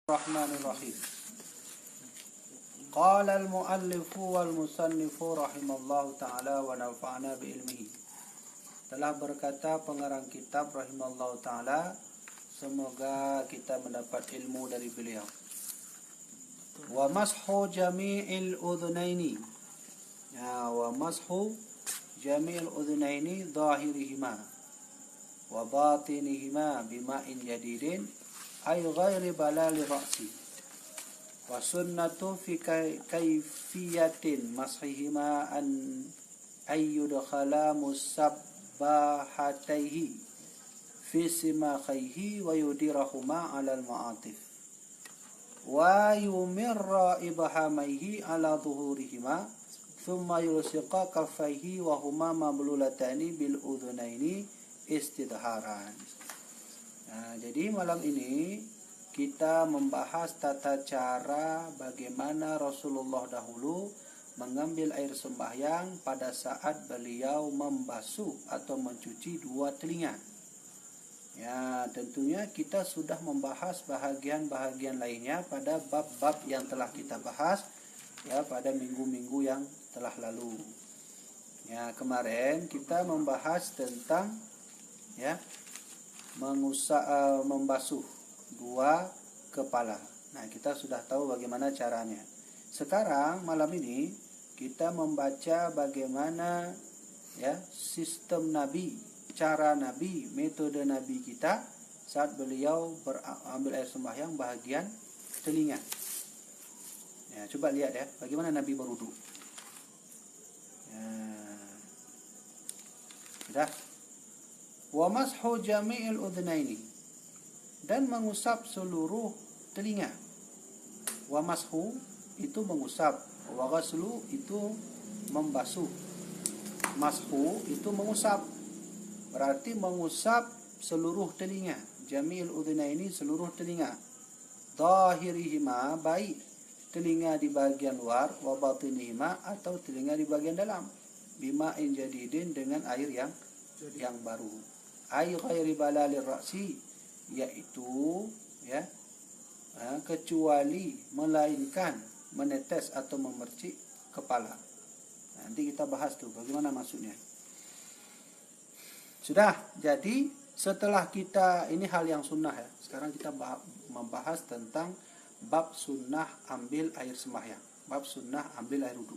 Bismillahirrahmanirrahim. Qala al-muallifu wal musannifu rahimallahu ta'ala wa nafa'ana bi ilmihi. Telah berkata pengarang kitab rahimallahu ta'ala, semoga kita mendapat ilmu dari beliau. Wa mashu jami'il udhunaini. Ya, wa mashu jami'il udhunaini zahirihima wa batinihima bima'in jadidin ay ghairi balali ra'si wa sunnatu fi kayfiyatin mashihima an ayyudkhala musabbahataihi fi simakhaihi wa yudirahuma ala al-ma'atif wa yumirra ibhamaihi ala dhuhurihima thumma yulsiqa kaffaihi wa huma mamlulatani bil udhunaini istidharan. Nah, jadi malam ini kita membahas tata cara bagaimana Rasulullah dahulu mengambil air sembahyang pada saat beliau membasuh atau mencuci dua telinga. Ya, tentunya kita sudah membahas bahagian-bahagian lainnya pada bab-bab yang telah kita bahas ya pada minggu-minggu yang telah lalu. Ya, kemarin kita membahas tentang ya membasuh dua kepala. Nah, kita sudah tahu bagaimana caranya. Sekarang malam ini kita membaca bagaimana ya sistem Nabi, cara Nabi, metode Nabi kita saat beliau berambil air sembahyang bahagian telinga. Ya, coba lihat ya, bagaimana Nabi berwudu. Ya. Sudah. Wa mashu jami'il udhnaini, dan mengusap seluruh telinga. Wa mashu itu mengusap, wa ghaslu itu membasuh. Mashu itu mengusap, berarti mengusap seluruh telinga. Jami'il udhnaini, seluruh telinga. Zahirihima, baik telinga di bagian luar, wa batinihima atau telinga di bagian dalam. Bima'in jadidin, dengan air yang baru. Ay ghairi balalir ra'si, yaitu ya kecuali melainkan menetes atau memercik kepala. Nanti kita bahas tuh bagaimana maksudnya. Sudah, jadi setelah kita, ini hal yang sunnah ya. Sekarang kita membahas tentang bab sunnah ambil air sembahyang, bab sunnah ambil air wudu.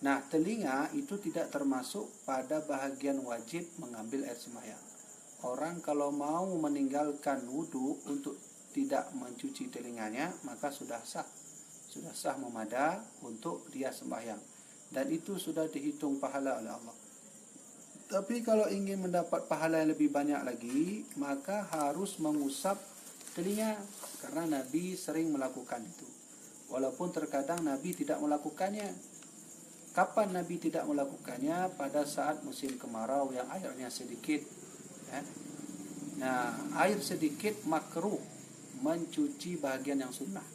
Nah, telinga itu tidak termasuk pada bahagian wajib mengambil air sembahyang. Orang kalau mau meninggalkan wudu untuk tidak mencuci telinganya, maka sudah sah memada untuk dia sembahyang. Dan itu sudah dihitung pahala oleh Allah. Tapi kalau ingin mendapat pahala yang lebih banyak lagi, maka harus mengusap telinga, karena Nabi sering melakukan itu. Walaupun terkadang Nabi tidak melakukannya. Kapan Nabi tidak melakukannya? Pada saat musim kemarau yang airnya sedikit. Ya. Nah, air sedikit makruh mencuci bahagian yang sunnah.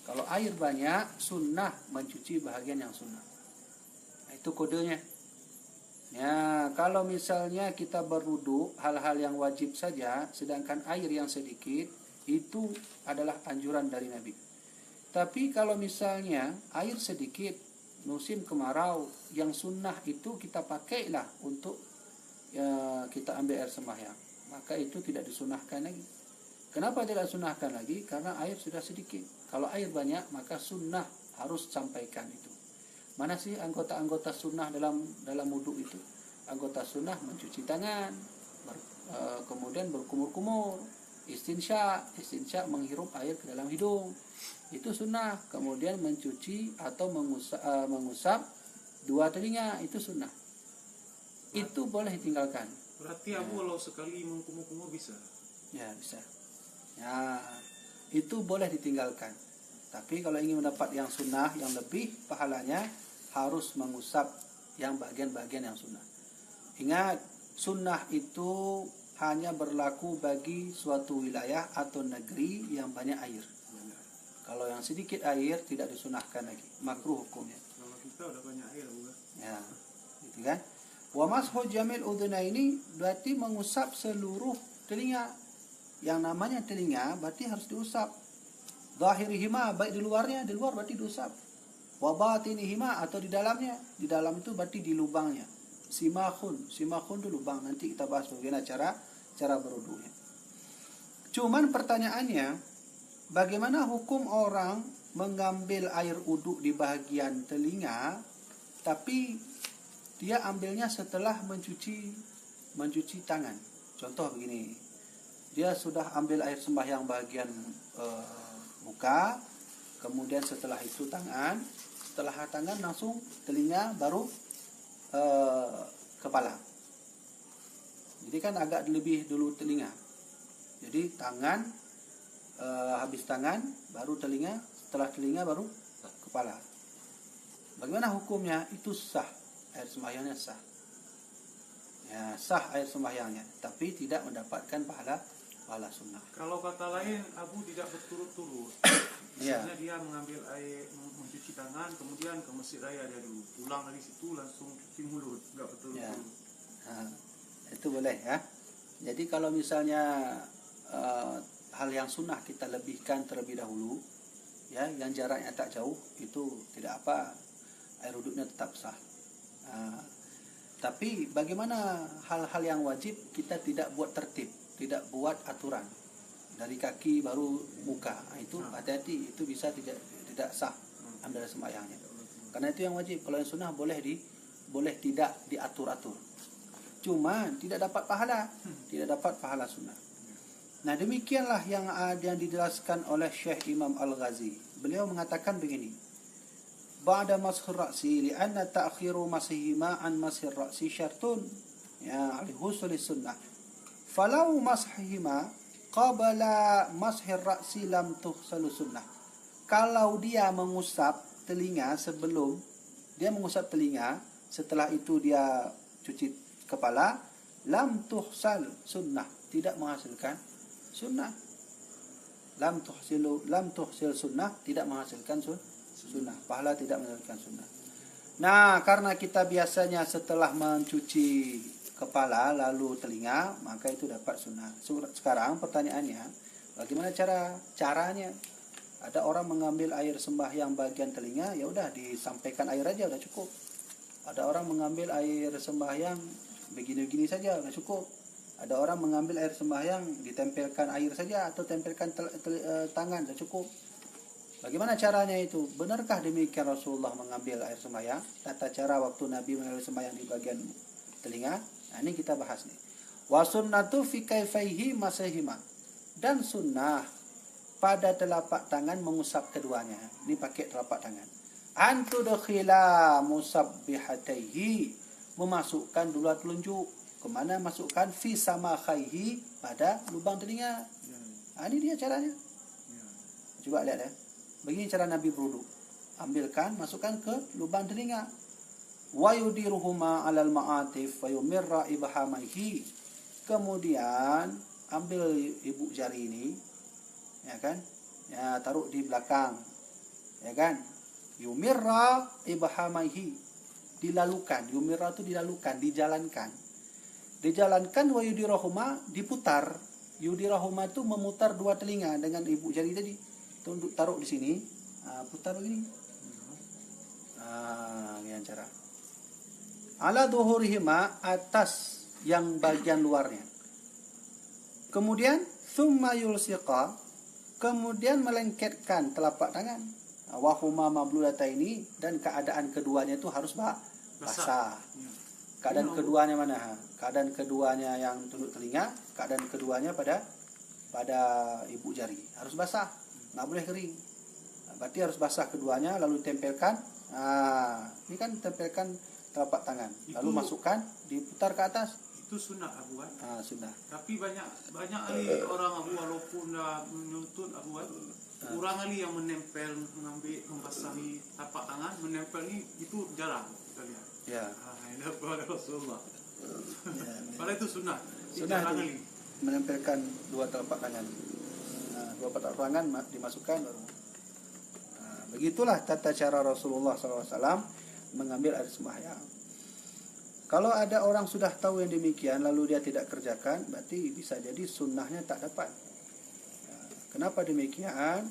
Kalau air banyak, sunnah mencuci bahagian yang sunnah. Nah, itu kodenya. Ya, kalau misalnya kita berwudu hal-hal yang wajib saja, sedangkan air yang sedikit, itu adalah anjuran dari Nabi. Tapi kalau misalnya air sedikit, musim kemarau, yang sunnah itu kita pakailah untuk ya, kita ambil air sembahyang, maka itu tidak disunahkan lagi. Kenapa tidak disunahkan lagi? Karena air sudah sedikit. Kalau air banyak, maka sunnah harus sampaikan itu. Mana sih anggota-anggota sunnah dalam wudu itu? Anggota sunnah mencuci tangan, kemudian berkumur-kumur, istinsya menghirup air ke dalam hidung, itu sunnah. Kemudian mencuci atau mengusap dua telinga, itu sunnah. Itu boleh ditinggalkan. Berarti aku kalau sekali mengkumur-kumur bisa? Ya, bisa. Ya, itu boleh ditinggalkan. Tapi kalau ingin mendapat yang sunnah, yang lebih pahalanya, harus mengusap yang bagian-bagian yang sunnah. Ingat, sunnah itu hanya berlaku bagi suatu wilayah atau negeri yang banyak air. Kalau yang sedikit air tidak disunahkan lagi, makruh hukumnya. Kalau kita udah banyak air, bukan? Ya, gitu kan? Wa mashu jamil udhunaini berarti mengusap seluruh telinga. Yang namanya telinga berarti harus diusap. Zahirihima, baik di luarnya, di luar berarti diusap. Wa batinihima, atau di dalamnya. Di dalam itu berarti di lubangnya. Simakhun itu lubang. Nanti kita bahas bagaimana cara berwudunya. Cuman pertanyaannya, bagaimana hukum orang mengambil air uduk di bahagian telinga, tapi dia ambilnya setelah mencuci tangan. Contoh begini, dia sudah ambil air sembahyang bahagian muka, kemudian setelah itu tangan, setelah tangan langsung telinga, baru kepala. Jadi kan agak lebih dulu telinga. Jadi tangan, habis tangan, baru telinga, setelah telinga baru kepala. Bagaimana hukumnya? Itu sah, air sembahyangnya sah. Ya, sah air sembahyangnya, tapi tidak mendapatkan pahala sunnah. Kalau kata lain, Abu tidak berturut-turut. Ya. Misalnya dia mengambil air, mencuci tangan, kemudian ke masjid raya dia dulu, pulang dari situ langsung cuci mulut, nggak berturut-turut. Ya. Nah, itu boleh ya. Jadi kalau misalnya hal yang sunnah kita lebihkan terlebih dahulu, ya, yang jaraknya tak jauh, itu tidak apa, air wuduknya tetap sah. Tapi bagaimana hal-hal yang wajib kita tidak buat tertib, tidak buat aturan dari kaki baru muka. Itu hati-hati, itu bisa tidak sah ambil sembahyangnya. Karena itu yang wajib. Kalau yang sunnah boleh tidak diatur-atur. Cuma tidak dapat pahala sunnah. Nah, demikianlah yang dijelaskan oleh Syekh Imam Al-Ghazi. Beliau mengatakan begini: Ba'da mashir ra'si li'anna ta'khiru masihima an mashir ra'si syartun ya al-husul sunnah. Falau mashihima qabla mashir ra'si lam tuhsalu sunnah. Kalau dia mengusap telinga sebelum dia mengusap telinga, setelah itu dia cuci kepala, lam tuhsal sunnah, tidak menghasilkan sunnah. Lam tuhsil sunnah, tidak menghasilkan sunnah. Pahala tidak menghasilkan sunnah. Nah, karena kita biasanya setelah mencuci kepala lalu telinga, maka itu dapat sunnah. Sekarang pertanyaannya, bagaimana caranya? Ada orang mengambil air sembahyang bagian telinga, ya udah disampaikan air aja udah cukup. Ada orang mengambil air sembahyang begini-begini saja udah cukup. Ada orang mengambil air sembahyang ditempelkan air saja atau tempelkan tangan sudah cukup. Bagaimana caranya itu? Benarkah demikian Rasulullah mengambil air sembahyang? Tata cara waktu Nabi mengambil sembahyang di bagian telinga. Nah, ini kita bahas nih. Wa sunnatu fi kaifaihi masahima. Dan sunnah pada telapak tangan mengusap keduanya. Ini pakai telapak tangan. Antudkhila musabbihataihi, memasukkan dua telunjuk. Kemana masukkan? Fi sama khaihi, pada lubang telinga. Ini dia caranya. Coba lihat ya. Begini cara Nabi berwudu. Ambilkan, masukkan ke lubang telinga. Wa yudiruhuma 'alal ma'atif wa yumirra ibhamaihi. Kemudian ambil ibu jari ini, ya kan? Ya, taruh di belakang. Ya kan? Yumirra ibhamaihi. Dilalukan. Yumirra itu dilalukan, dijalankan. Dijalankan wa yudirahuma, diputar. Yudirahuma itu memutar dua telinga dengan ibu jari tadi. Tunduk taruh di sini, putar begini. Ini cara. Ala dhuhurihima, atas yang bagian luarnya. Kemudian thumma yulsiqa, kemudian melengketkan telapak tangan. Wa huma mablulataini, dan keadaan keduanya itu harus basah. Keadaan keduanya mana? Keadaan keduanya yang tunduk telinga, keadaan keduanya pada ibu jari. Harus basah, nggak boleh kering. Berarti harus basah keduanya, lalu tempelkan. Ini kan tempelkan telapak tangan. Lalu masukkan, diputar ke atas. Itu sunnah Abu kan? Sunnah. Tapi banyak kali orang Abu walaupun menuntut Abu kan, kurang kali yang menempel, membasahi tapak tangan, menempel ini itu jarang kita lihat. Ya. Ini pada Rasulullah. Padahal itu sunnah. Sunnah itu menempelkan dua telapak tangan. Dua telapak tangan dimasukkan baru. Begitulah tata cara Rasulullah SAW mengambil air sembahyang. Kalau ada orang sudah tahu yang demikian lalu dia tidak kerjakan, berarti bisa jadi sunnahnya tak dapat. Kenapa demikian?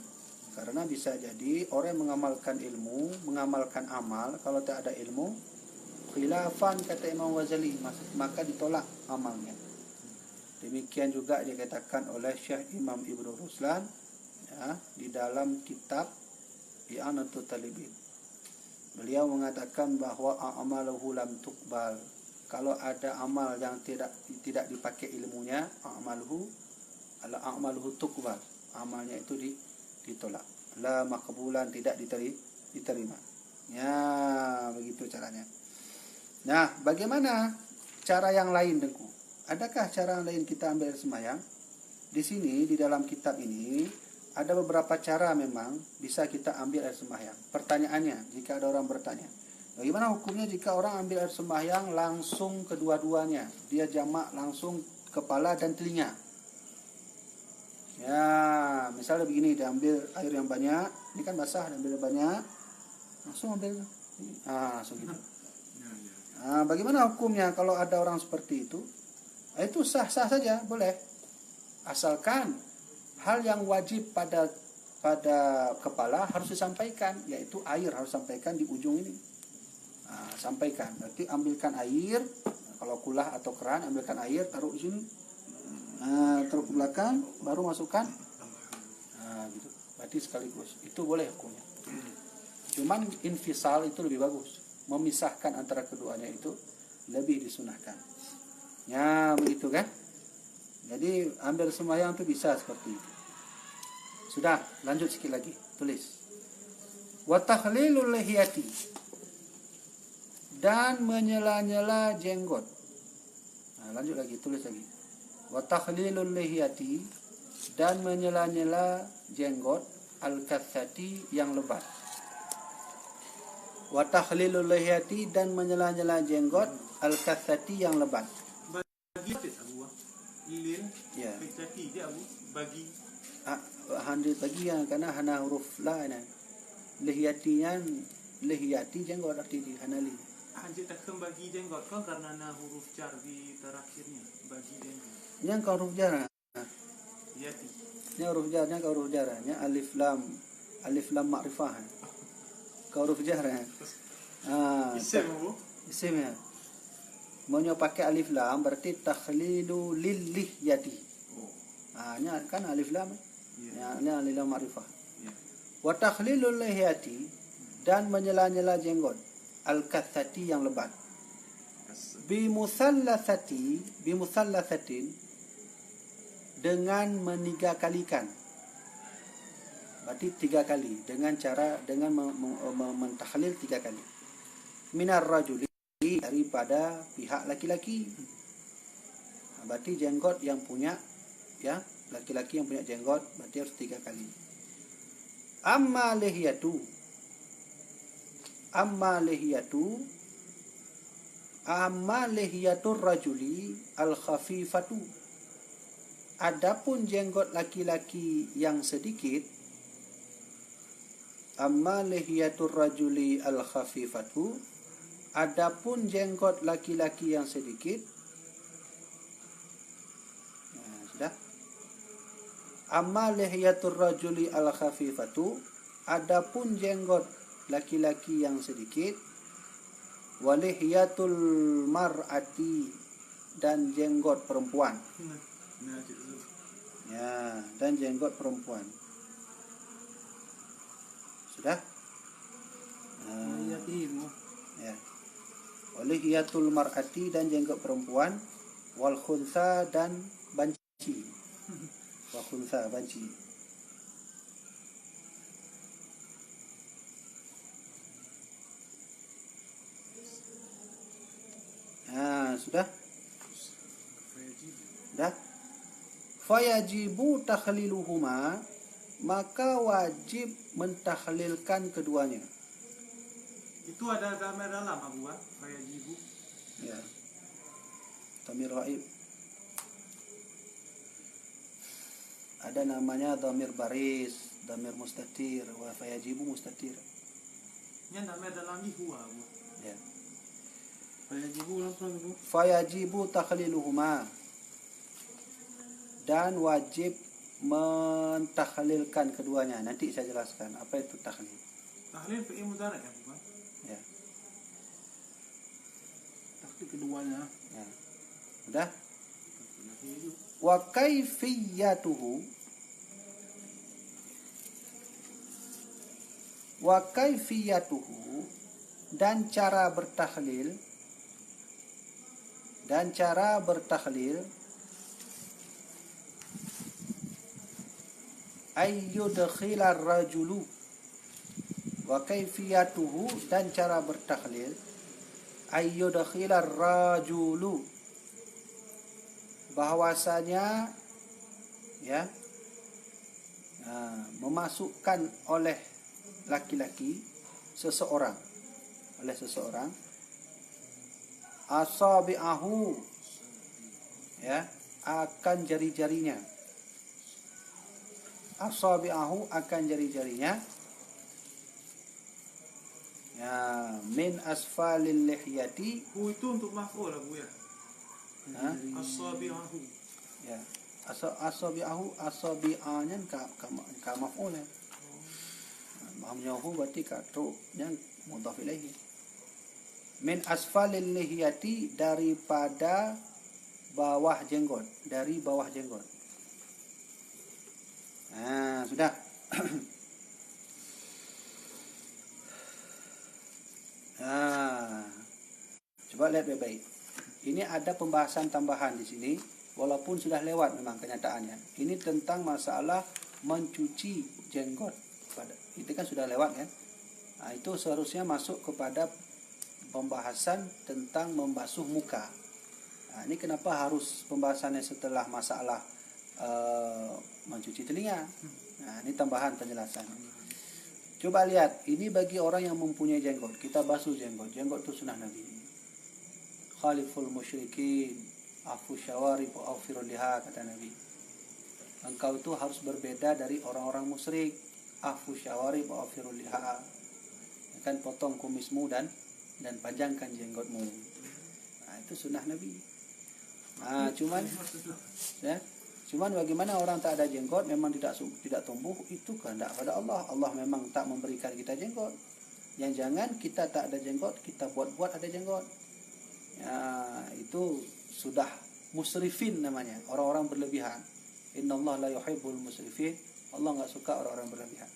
Karena bisa jadi orang yang mengamalkan ilmu, mengamalkan amal, kalau tak ada ilmu, khilafan kata Imam Ghazali, maka ditolak amalnya. Demikian juga dikatakan oleh Syekh Imam Ibnu Ruslan ya, di dalam kitab I'anatul Talibin. Beliau mengatakan bahwa a'maluhu lam tuqbal. Kalau ada amal yang tidak dipakai ilmunya, a'maluhu tuqbal. Amalnya itu ditolak. La maqbulan, tidak diterima. Ya, begitu caranya. Nah, bagaimana cara yang lain, Dengku? Adakah cara lain kita ambil air sembahyang? Di sini, di dalam kitab ini, ada beberapa cara memang bisa kita ambil air sembahyang. Pertanyaannya, jika ada orang bertanya, bagaimana hukumnya jika orang ambil air sembahyang langsung kedua-duanya? Dia jamak langsung kepala dan telinga. Ya, misalnya begini, dia ambil air yang banyak, ini kan basah, dia ambil banyak, langsung ambil, langsung gitu. Bagaimana hukumnya kalau ada orang seperti itu? Itu sah-sah saja, boleh. Asalkan hal yang wajib pada kepala harus disampaikan, yaitu air harus sampaikan di ujung ini. Sampaikan, berarti ambilkan air, kalau kulah atau keran, ambilkan air, taruh di sini, taruh ke belakang, baru masukkan, gitu. Berarti sekaligus, itu boleh hukumnya. Cuman infisal itu lebih bagus, memisahkan antara keduanya itu lebih disunahkan. Ya, begitu kan? Jadi ambil sembahyang itu bisa seperti itu. Sudah, lanjut sikit lagi. Tulis. Wa takhlilul lihiyati, dan menyela-nyela jenggot. Lanjut lagi, tulis lagi. Wa takhlilul lihiyati, dan menyela-nyela jenggot al-kathati yang lebat. Wa takhlilul lihiyati, dan menyela-nyela jenggot al-kathati yang lebat. Lilin, ya. Kecaki dia Abu bagi. Handit bagi yang karena hana huruf la ini. Lihiyati jenggot arti di hanali. Anjir tak bagi jenggot kan karena na huruf jar di terakhirnya bagi jenggot. Yang kau huruf jar. Yati. Yang huruf jarnya kau huruf jarnya alif lam ma'rifah. Kau huruf jar. Isim Abu. Isim ya. Maunya pakai alif lam berarti takhlilu lillihiyati. Nya kan alif lam. Nya alif lam ma'rifah. Wa takhlilul lihiyati, dan menyela-nyela jenggot al-kathati yang lebat. Bi musallasatin, dengan menigakalikan. Berarti 3 kali dengan mentakhlil 3 kali. Minar rajuli, daripada pihak laki-laki. Berarti jenggot yang punya, ya, laki-laki yang punya jenggot berarti harus 3 kali. Amma lihiyatur rajuli al-khafifatu, adapun jenggot laki-laki yang sedikit. Amma lihiyatur rajuli al-khafifatu, adapun jenggot laki-laki yang sedikit. Sudah. Amma lihiyatur rajuli al-khafifatu, adapun jenggot laki-laki yang sedikit. Wa lihiyatul mar'ati, dan jenggot perempuan. Ya, dan jenggot perempuan. Sudah? Ya. Walihiyatul mar'ati, dan jenggot perempuan. Wal khunsa, dan banci. Wal khunsa, banci. Sudah? Sudah? Fayajibu takhliluhuma, maka wajib mentakhlilkan keduanya. Itu ada dhamir dalam Abu fayajibu. Ya. Dhamir ghaib. Ada namanya dhamir baris, dhamir mustatir, wa fayajibu mustatir. Yang dhamir dalam ni huwa Abu. Ya. Fayajibu langsung Abu. Fayajibu takhliluhuma, dan wajib mentahlilkan keduanya. Nanti saya jelaskan apa itu tahlil. Tahlil fi'il mudhari' ya bukan? Ya. Tahlil keduanya. Ya. Sudah? Lagi itu. Wa kaifiyatuhu, wa kaifiyatuhu, dan cara bertahlil, ayyudkhilar rajulu, wa kaifiyatuhu, dan cara bertahlil ayyudkhilar rajulu, bahwasanya ya memasukkan oleh laki-laki seseorang asabi'ahu, ya, akan jari-jarinya, ya, min asfalil lihyati. Itu untuk maf'ul lah Bu ya. Asabi'ahu. Ya. Asabi'anya ka maf'ul ya. Mahamnyahu berarti yang mudhaf ilaihi. Min asfalil lihyati, daripada bawah jenggot, dari bawah jenggot. Sudah. Coba lihat baik-baik. Ini ada pembahasan tambahan di sini, walaupun sudah lewat memang kenyataannya. Ini tentang masalah mencuci jenggot. Itu kan sudah lewat kan? Itu seharusnya masuk kepada pembahasan tentang membasuh muka. Ini kenapa harus pembahasannya setelah masalah mencuci telinga? Ini tambahan penjelasan. Coba lihat, ini bagi orang yang mempunyai jenggot, kita basuh jenggot. Jenggot itu sunnah Nabi. Khaliful musyrikin, afu syawarib wa aufirul liha, kata Nabi. Engkau itu harus berbeda dari orang-orang musyrik. Afu syawarib wa aufirul liha. Kan potong kumismu dan panjangkan jenggotmu. Itu sunnah Nabi. Cuman bagaimana orang tak ada jenggot, memang tidak tumbuh, itu kehendak pada Allah. Allah memang tak memberikan kita jenggot. Yang jangan kita tak ada jenggot, kita buat ada jenggot. Itu sudah musrifin namanya, orang-orang berlebihan. Innallaha la yuhibbul musrifin. Allah enggak suka orang-orang berlebihan.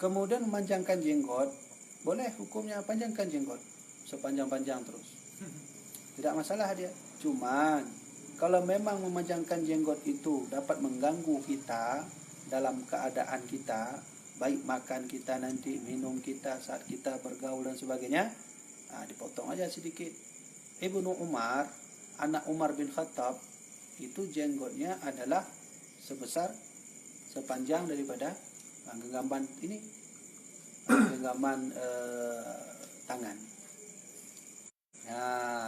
Kemudian memanjangkan jenggot, boleh hukumnya panjangkan jenggot sepanjang-panjang terus. Tidak masalah dia. Cuman kalau memang memanjangkan jenggot itu dapat mengganggu kita dalam keadaan kita, baik makan kita nanti, minum kita, saat kita bergaul dan sebagainya, dipotong aja sedikit. Ibnu Umar, anak Umar bin Khattab, itu jenggotnya adalah sepanjang daripada genggaman ini, genggaman tangan.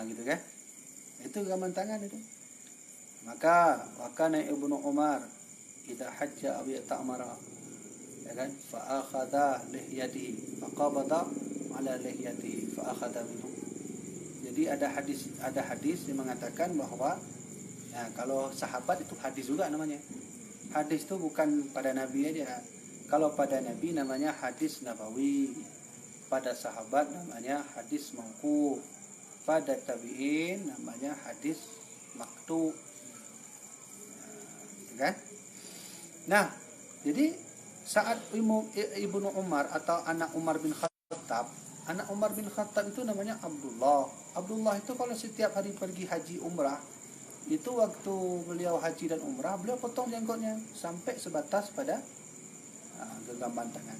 Gitu kan? Itu genggaman tangan itu. Maka wakana Ibnu Umar idza hajja aw ta'mara, ya kan, fa akhadha lihyatihi fa qabada ala lihyatihi fa akhadha minhu. Jadi ada hadis yang mengatakan bahwa kalau sahabat itu hadis juga namanya. Hadis itu bukan pada Nabi aja. Kalau pada Nabi namanya hadis nabawi, pada sahabat namanya hadis mauquf, pada tabi'in namanya hadis maktub. Kan? Nah, jadi saat Ibnu Umar atau anak Umar bin Khattab, anak Umar bin Khattab itu namanya Abdullah. Abdullah itu kalau setiap hari pergi haji umrah, itu waktu beliau haji dan umrah, beliau potong jenggotnya sampai sebatas pada genggaman tangan.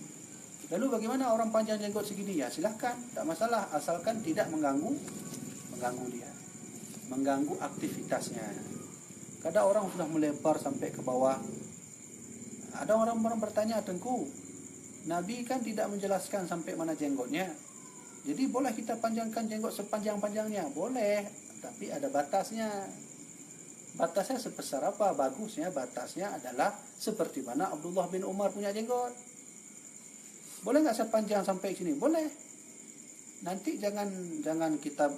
Lalu bagaimana orang panjang jenggot segini? Ya silahkan, tak masalah, asalkan tidak mengganggu dia, mengganggu aktivitasnya. Kadang orang sudah melebar sampai ke bawah. Ada orang-orang bertanya, Tengku, Nabi kan tidak menjelaskan sampai mana jenggotnya. Jadi boleh kita panjangkan jenggot sepanjang-panjangnya? Boleh, tapi ada batasnya. Batasnya sebesar apa? Bagusnya batasnya adalah seperti mana Abdullah bin Umar punya jenggot. Boleh nggak sepanjang sampai sini? Boleh. Nanti jangan kita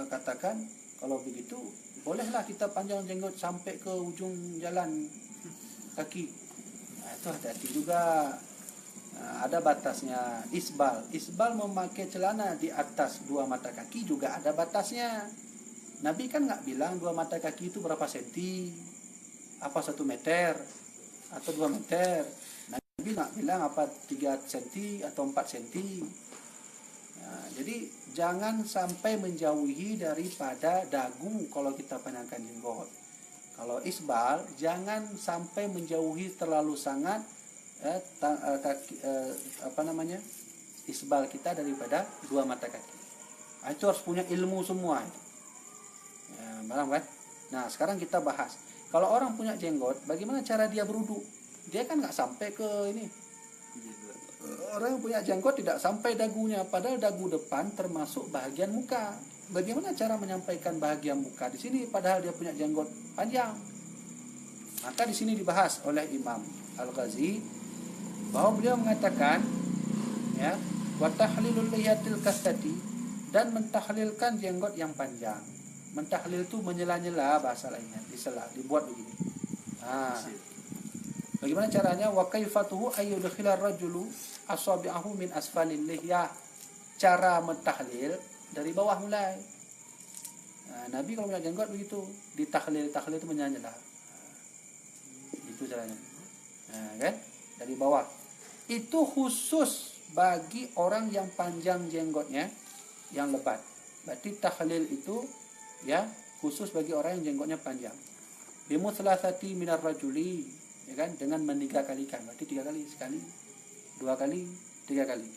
katakan kalau begitu bolehlah kita panjang jenggot sampai ke ujung jalan. kaki. Nah, itu hati-hati juga. Nah, ada batasnya. Isbal memakai celana di atas 2 mata kaki juga ada batasnya. Nabi kan nggak bilang 2 mata kaki itu berapa senti, apa 1 meter atau 2 meter. Nabi nggak bilang apa 3 senti atau 4 senti. Nah, jadi jangan sampai menjauhi daripada dagu kalau kita panjangkan jenggot. Kalau isbal jangan sampai menjauhi terlalu sangat isbal kita daripada 2 mata kaki. Nah, itu harus punya ilmu semua. Ya, paham kan? Nah, sekarang kita bahas. Kalau orang punya jenggot, bagaimana cara dia berwudu? Dia kan nggak sampai ke ini. Orang yang punya jenggot tidak sampai dagunya, padahal dagu depan termasuk bahagian muka. Bagaimana cara menyampaikan bahagian muka di sini padahal dia punya jenggot panjang? Maka di sini dibahas oleh Imam Al-Ghazi bahwa beliau mengatakan ya, wa tahlilul lihatil kastati, dan mentahlilkan jenggot yang panjang. Mentahlil itu menyela-nyela, bahasa lainnya, disela, dibuat begini. Nah, bagaimana caranya? Wa kaifatuhu ayyudkhila ar-rajulu asabi'ahu min asfalil lihyah. Cara mentahlil dari bawah mulai. Nah, Nabi kalau punya jenggot begitu, ditahlil itu menyela-nyela. Itu caranya. Nah, kan? Dari bawah. Itu khusus bagi orang yang panjang jenggotnya, yang lebat. Berarti tahlil itu ya khusus bagi orang yang jenggotnya panjang. Bimuthalathati minar rajuli, ya kan, dengan men3 kalikan. Berarti 3 kali, sekali, 2 kali, 3 kali.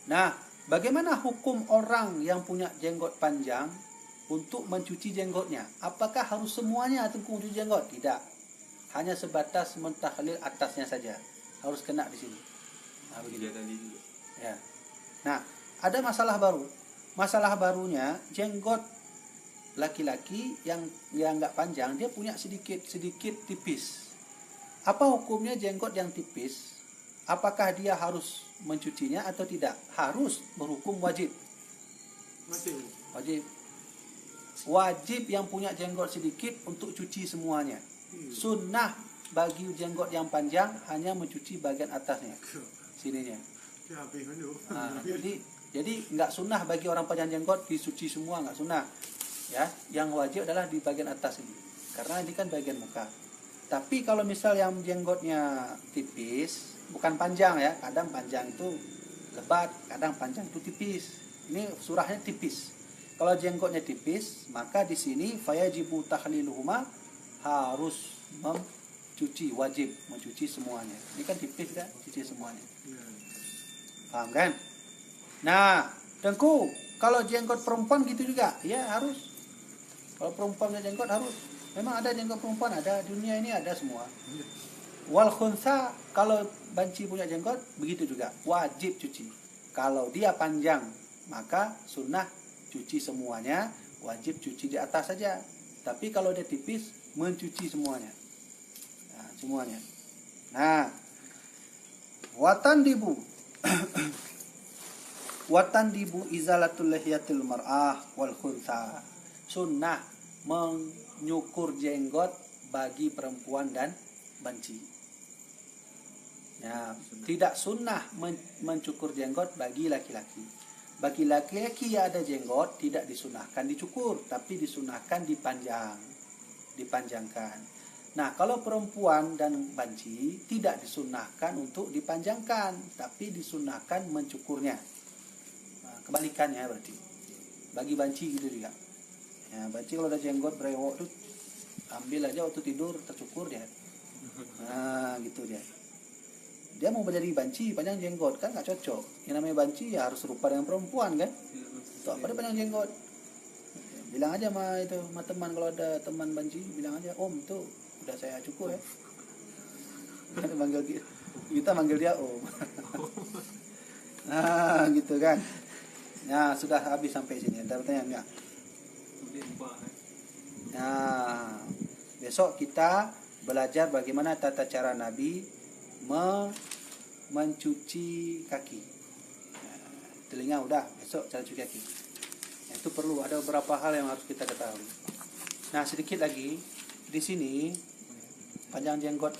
Nah, bagaimana hukum orang yang punya jenggot panjang untuk mencuci jenggotnya? Apakah harus semuanya tengkung mencuci jenggot? Tidak. Hanya sebatas mentahlil atasnya saja. Harus kena di sini. Nah, begitu. Ya. Nah, ada masalah baru. Masalah barunya jenggot laki-laki yang nggak panjang, dia punya sedikit tipis. Apa hukumnya jenggot yang tipis? Apakah dia harus mencucinya atau tidak? Harus, berhukum wajib. Wajib yang punya jenggot sedikit untuk cuci semuanya. Sunnah bagi jenggot yang panjang hanya mencuci bagian atasnya, sininya. Nah, jadi nggak sunnah bagi orang panjang jenggot dicuci semua, nggak sunnah. Ya, yang wajib adalah di bagian atas ini, karena ini kan bagian muka. Tapi kalau misal yang jenggotnya tipis, bukan panjang ya, kadang panjang itu lebat, kadang panjang itu tipis. Ini surahnya tipis. Kalau jenggotnya tipis, maka di sini fayajibu tahliluhuma, harus mencuci, wajib mencuci semuanya. Ini kan tipis kan, cuci semuanya. Paham kan? Nah, tengku, kalau jenggot perempuan gitu juga, ya harus. Kalau perempuannya jenggot harus. Memang ada jenggot perempuan, ada, dunia ini ada semua. Wal khunsa, kalau banci punya jenggot begitu juga, wajib cuci. Kalau dia panjang, maka sunnah cuci semuanya, wajib cuci di atas saja. Tapi kalau dia tipis, mencuci semuanya. Nah, semuanya. Nah, watan dibu izalatul lihyatil mar'ah wal khunsa. Sunnah menyukur jenggot bagi perempuan dan banci. Ya, tidak sunnah mencukur jenggot bagi laki-laki. Bagi laki-laki yang ada jenggot tidak disunahkan dicukur, tapi disunahkan dipanjangkan. Nah, kalau perempuan dan banci tidak disunahkan untuk dipanjangkan, tapi disunahkan mencukurnya. Nah, kebalikannya berarti. Bagi banci gitu juga. Ya, banci kalau ada jenggot brewok tuh ambil aja waktu tidur tercukur dia. Nah, gitu dia. Dia mau menjadi banci panjang jenggot kan nggak cocok. Yang namanya banci ya harus serupa dengan perempuan kan. Tuh apa dia panjang jenggot. Bilang aja sama teman, kalau ada teman banci bilang aja, "Om, itu udah saya cukur ya." Kita manggil dia Om. Nah, gitu kan. Nah, sudah habis sampai sini. Ada pertanyaan enggak? Nah, besok kita belajar bagaimana tata cara Nabi mencuci kaki. Nah, telinga udah, besok cara cuci kaki. Itu perlu, ada beberapa hal yang harus kita ketahui. Nah, sedikit lagi di sini panjang jenggot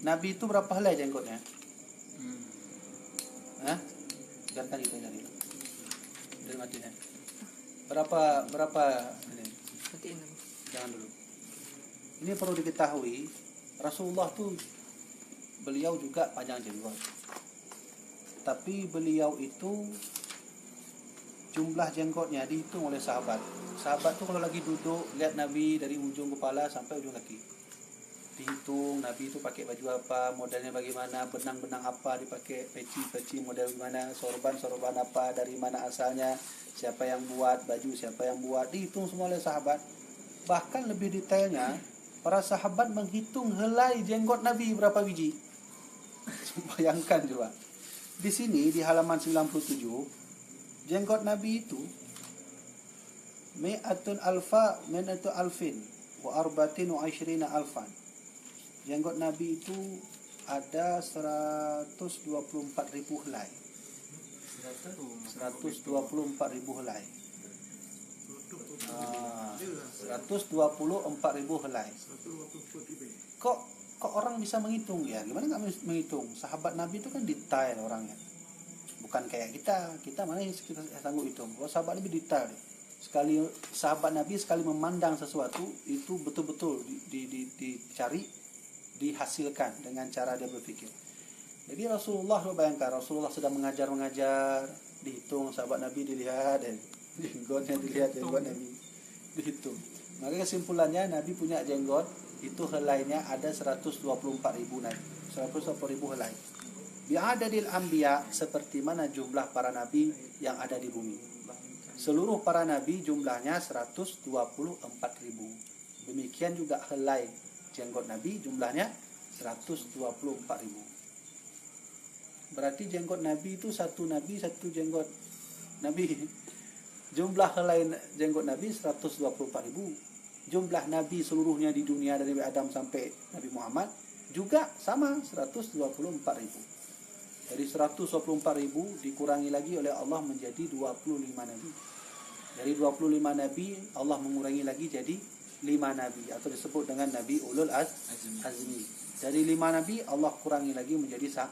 Nabi itu berapa helai jenggotnya? Hah? Biarkan itu cari. Dari matinya. Berapa ini? Matiin aku. Jangan dulu. Ini perlu diketahui, Rasulullah tuh beliau juga panjang jenggot. Tapi beliau itu jumlah jenggotnya dihitung oleh sahabat. Sahabat tuh kalau lagi duduk lihat Nabi dari ujung kepala sampai ujung kaki. Dihitung Nabi itu pakai baju apa, modelnya bagaimana, benang-benang apa dipakai, peci model gimana, sorban apa, dari mana asalnya, siapa yang buat baju, siapa yang buat, dihitung semua oleh sahabat. Bahkan lebih detailnya, para sahabat menghitung helai jenggot Nabi berapa biji. Bayangkan coba. Di sini di halaman 97, jenggot Nabi itu mi'atun alfin wa arbatin wa ishrina alfan. Jenggot Nabi itu ada 124.000 helai. 124.000 helai. 124.000 helai. Kok orang bisa menghitung ya? Gimana nggak menghitung? Sahabat Nabi itu kan detail orangnya. Bukan kayak kita mana yang kita sanggup hitung. Kalau sahabat Nabi detail. Sekali sahabat Nabi sekali memandang sesuatu itu betul-betul dicari, dihasilkan dengan cara dia berpikir. Jadi Rasulullah, bayangkan Rasulullah sedang mengajar, dihitung sahabat Nabi, dilihat jenggotnya, dilihat jenggot Nabi, dihitung. Maka kesimpulannya Nabi punya jenggot itu helainya ada 124.000 Nabi, 124.000 helai. Bi'adadil anbiya, seperti mana jumlah para nabi yang ada di bumi. Seluruh para nabi jumlahnya 124.000. Demikian juga helai jenggot Nabi jumlahnya 124.000. Berarti jenggot Nabi itu satu Nabi satu jenggot Nabi. Jumlah helai jenggot Nabi 124.000. Jumlah Nabi seluruhnya di dunia dari Adam sampai Nabi Muhammad juga sama 124.000. Dari 124.000 dikurangi lagi oleh Allah menjadi 25 Nabi. Dari 25 Nabi Allah mengurangi lagi jadi 5 Nabi atau disebut dengan Nabi Ulul Azmi. Dari 5 Nabi Allah kurangi lagi menjadi 1.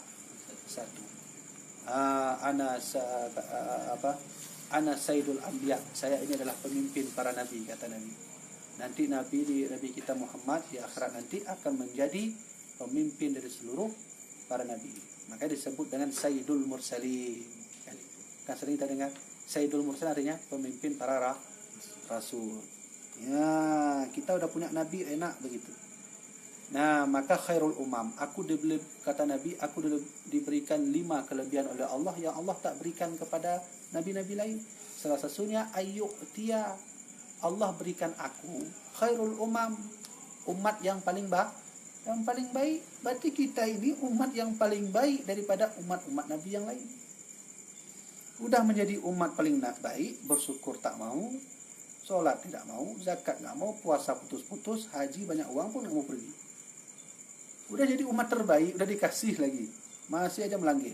Ana Sayyidul Anbiya. Saya ini adalah pemimpin para Nabi, kata Nabi. Nanti Nabi kita Muhammad di akhirat nanti akan menjadi pemimpin dari seluruh para Nabi. Maka disebut dengan Sayyidul Mursalin. Kan sering kita dengar Sayyidul Mursalin artinya pemimpin para rasul. Ya, kita udah punya Nabi, enak begitu. Nah, maka khairul umam, kata Nabi, aku diberikan 5 kelebihan oleh Allah yang Allah tak berikan kepada nabi-nabi lain. Salah satunya ayyu'tiya, Allah berikan aku khairul umam, umat yang paling baik. Berarti kita ini umat yang paling baik daripada umat-umat Nabi yang lain. Udah menjadi umat paling baik, bersyukur tak mau, sholat tidak mau, zakat nggak mau, puasa putus-putus, haji banyak uang pun nggak mau pergi. Udah jadi umat terbaik, udah dikasih lagi, masih aja melanggar.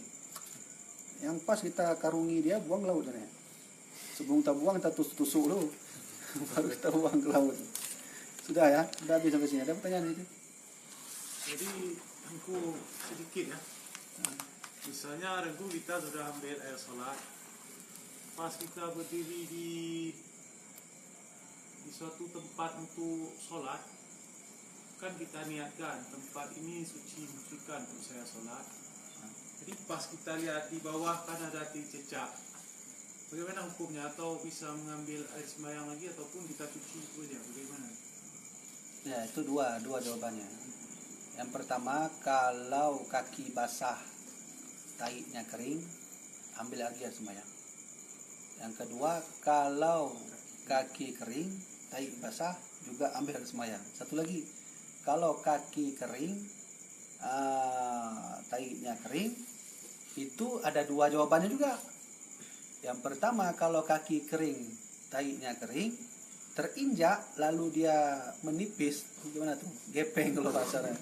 Yang pas kita karungi dia, buang ke laut. Sebelum kita buang, kita tusuk dulu, baru kita buang ke laut. Sudah ya, udah habis sampai sini. Ada pertanyaan itu? Jadi aku sedikit ya. Misalnya hari itu kita sudah ambil air sholat, pas kita berdiri di suatu tempat untuk sholat, kan kita niatkan tempat ini sucikan untuk saya sholat. Jadi pas kita lihat di bawah kan ada cecak. Bagaimana hukumnya? Atau bisa mengambil air sembahyang lagi ataupun kita cuci itu aja? Bagaimana? Ya, itu dua jawabannya. Yang pertama, kalau kaki basah, taiknya kering, ambil lagi air sembahyang. Yang kedua, kalau kaki kering, taik basah, juga ambil air sembahyang. Satu lagi, kalau kaki kering, taiknya kering, itu ada 2 jawabannya juga. Yang pertama, kalau kaki kering, taiknya kering, terinjak lalu dia menipis, gimana tuh? Gepeng kalau bahasanya.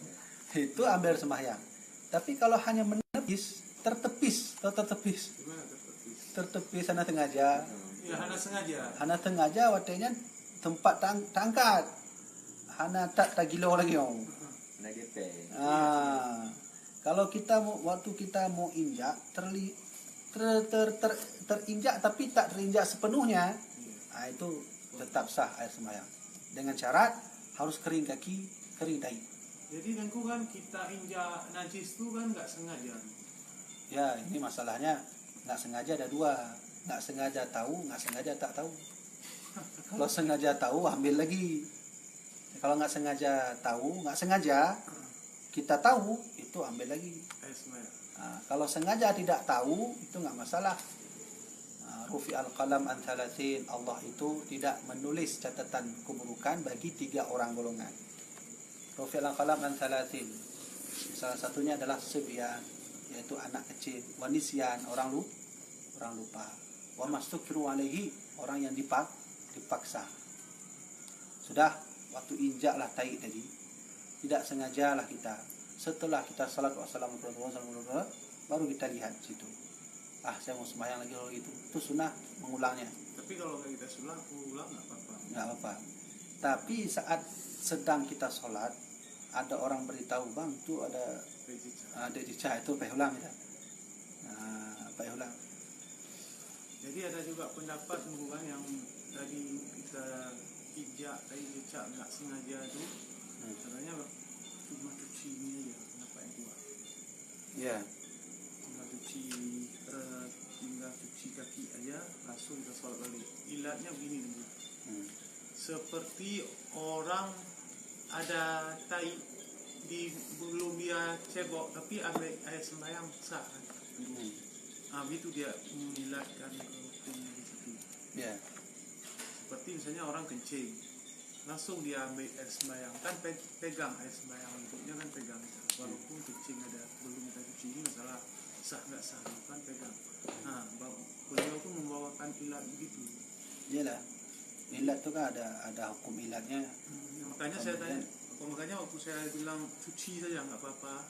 Itu ambil air sembahyang. Tapi kalau hanya menepis, tertepis. Tertepis hana sengaja. Ya, hana sengaja. Hana sengaja watenya tempat tangkat. Hana tak gilo lagi. Kena gepeng. Kalau kita mau, waktu kita mau injak terinjak tapi tak terinjak sepenuhnya, itu tetap sah air sembahyang. Dengan syarat harus kering kaki, kering dahi. Jadi tengku kan kita injak najis tu kan nggak sengaja. Ya, ini masalahnya nggak sengaja ada dua, nggak sengaja tahu, nggak sengaja tak tahu. Kalau sengaja tahu ambil lagi. Kalau nggak sengaja tahu, nggak sengaja kita tahu, itu ambil lagi. Air sembahyang. Kalau sengaja tidak tahu, itu nggak masalah. Rufi al-qalam an thalathin, Allah itu tidak menulis catatan keburukan bagi 3 orang golongan. Rufi al-qalam an thalathin, salah satunya adalah sebyan, yaitu anak kecil, wanisyan, orang lupa, wa mastukiru alaihi, orang yang dipaksa. Sudah waktu injaklah tai tadi, tidak sengajalah kita, setelah kita salat wassalamualaikum baru kita lihat situ, saya mau sembahyang lagi kalau gitu, itu sunnah mengulangnya. Tapi kalau kita ulang nggak apa-apa. Nggak apa-apa. Tapi saat sedang kita sholat, ada orang beritahu, bang itu ada cicak, itu ulang kita. Ulang. Jadi ada juga pendapat hubungan yang tadi kita injak tadi cicak nggak sengaja itu, caranya cuma cuci ini aja, kenapa yang kuat? Ya. Tinggal cuci kaki aja langsung kita sholat balik. Ilatnya begini nih. Seperti orang ada tai di belum dia cebok tapi ambil air sembahyang sah. Itu dia mengilatkan hukumnya di situ. Ya. Seperti misalnya orang kencing, langsung dia ambil air sembahyang, kan pegang air sembahyang, untuknya kan pegang. Walaupun kencing ada belum kita cuci, ini masalah sah nggak sah kan pegang. Beliau tuh membawakan ilat begitu. Iyalah, ilat itu kan ada hukum ilatnya. Makanya saya tanya, makanya waktu saya bilang cuci saja nggak apa-apa,